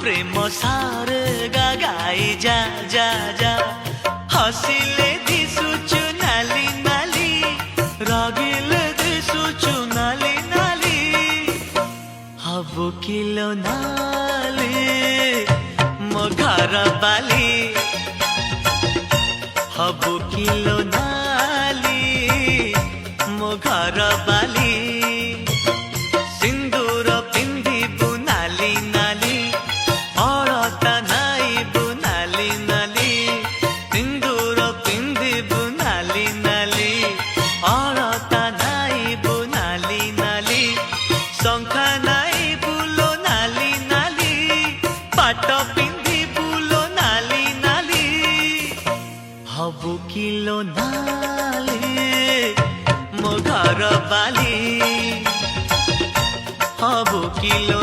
प्रेम सारे गाई जा जा जा हसिले दिसुचु नाली नाली रागिले दिसुचु नाली नाली हबु किलो नाली मो घर बाली हबु किलो नाली मो घर बाली सिंदूर पिंधिबु नाली नाली अलता नाइबु नाली नाली सिंदूर पिंधिबु नाली नाली अलता नाइबु नाली नाली शंखा नाइबु लो नाली नाली पाट पिंधिबु लो नाली नाली हबु किलो नाली मो घर बाली हबु किलो